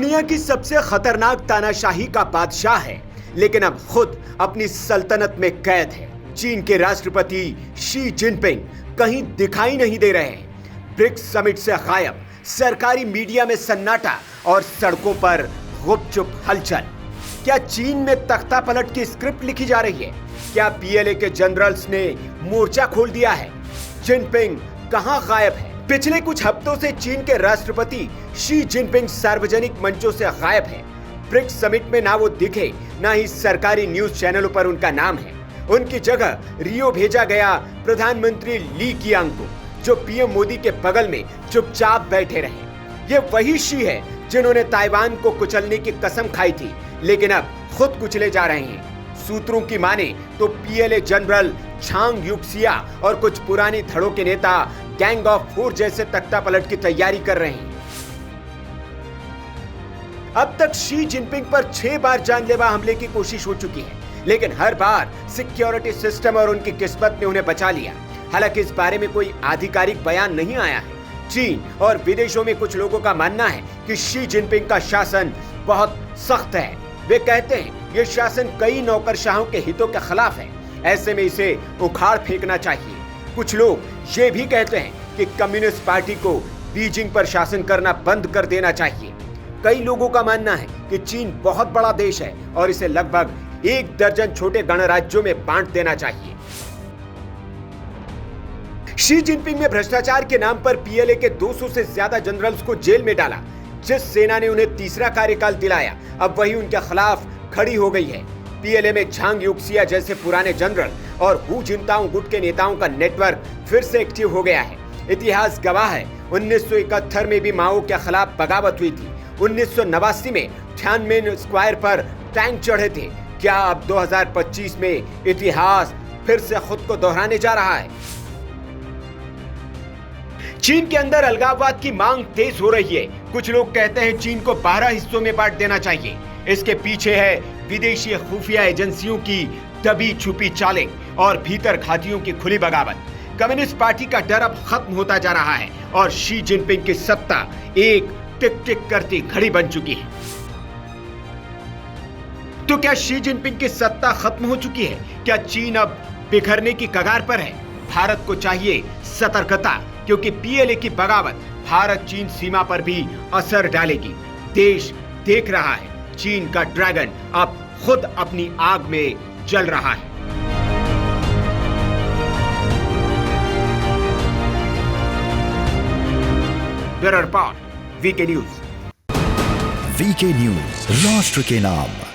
दुनिया की सबसे खतरनाक तानाशाही का बादशाह है, लेकिन अब खुद अपनी सल्तनत में कैद है। चीन के राष्ट्रपति शी जिनपिंग कहीं दिखाई नहीं दे रहे हैं। ब्रिक्स समिट से गायब, सरकारी मीडिया में सन्नाटा और सड़कों पर गुपचुप हलचल। क्या चीन में तख्ता पलट की स्क्रिप्ट लिखी जा रही है? क्या पीएलए के जनरल्स ने मोर्चा खोल दिया है? जिनपिंग कहां गायब है? पिछले कुछ हफ्तों से चीन के राष्ट्रपति शी जिनपिंग सार्वजनिक मंचों से गायब है। ब्रिक्स समिट में ना वो दिखे, ना ही सरकारी न्यूज चैनलों पर उनका नाम है। उनकी जगह रियो भेजा गया प्रधानमंत्री ली कीयांग को, जो पीएम मोदी के बगल में चुपचाप बैठे रहे। ये वही शी है जिन्होंने ताइवान को कुचलने की कसम खाई थी, लेकिन अब खुद कुचले जा रहे हैं। सूत्रों की माने तो पीएलए जनरल झांग युक्सिया और कुछ पुरानी धड़ों के नेता गैंग ऑफ 4 जैसे तख्ता पलट की तैयारी कर रहे हैं। अब तक शी जिनपिंग पर 6 बार जानलेवा हमले की कोशिश हो चुकी है, लेकिन हर बार सिक्योरिटी सिस्टम और उनकी किस्मत ने उन्हें बचा लिया। हालांकि इस बारे में कोई आधिकारिक बयान नहीं आया है। चीन और विदेशों में कुछ लोगों का मानना है कि शी जिनपिंग का शासन बहुत सख्त है। वे कहते हैं ये शासन कई नौकरशाहों के हितों के खिलाफ है, ऐसे में इसे उखाड़ फेंकना चाहिए। कुछ लोग ये भी कहते हैं कि कम्युनिस्ट पार्टी को बीजिंग पर शासन करना बंद कर देना चाहिए। कई लोगों का मानना है कि चीन बहुत बड़ा देश है और इसे लगभग 1 दर्जन छोटे गणराज्यों में बांट देना चाहिए। शी जिनपिंग ने भ्रष्टाचार के नाम पर पीएलए के 200 से ज्यादा जनरल्स को जेल में डाला। जिस सेना ने उन्हें तीसरा कार्यकाल दिलाया, अब वही उनके खिलाफ खड़ी हो गई है। पीएलए में झांग युक्सिया जैसे पुराने जनरल और हू जिनताओ गुट के नेताओं का नेटवर्क फिर से एक्टिव हो गया है। इतिहास गवाह है, 1971 में भी माओ के खिलाफ बगावत हुई थी। 1989 में तियाननमेन स्क्वायर पर टैंक चढ़े थे। क्या अब 2025 में इतिहास फिर से खुद को दोहराने जा रहा है? चीन के अंदर अलगाववाद की मांग तेज हो रही है। कुछ लोग कहते हैं चीन को 12 हिस्सों में बांट देना चाहिए। इसके पीछे है विदेशी खुफिया एजेंसियों की दबी छुपी चालें और भीतर घातियों की खुली बगावत। कम्युनिस्ट पार्टी का डर अब खत्म होता जा रहा है और शी जिनपिंग की सत्ता एक टिक टिक करती घड़ी बन चुकी है। तो क्या शी जिनपिंग की सत्ता खत्म हो चुकी है? क्या चीन अब बिखरने की कगार पर है? भारत को चाहिए सतर्कता, क्योंकि पीएलए की बगावत भारत चीन सीमा पर भी असर डालेगी। देश देख रहा है, चीन का ड्रैगन अब खुद अपनी आग में जल रहा है। Bureau report, VK news. VK news, राष्ट्र के नाम।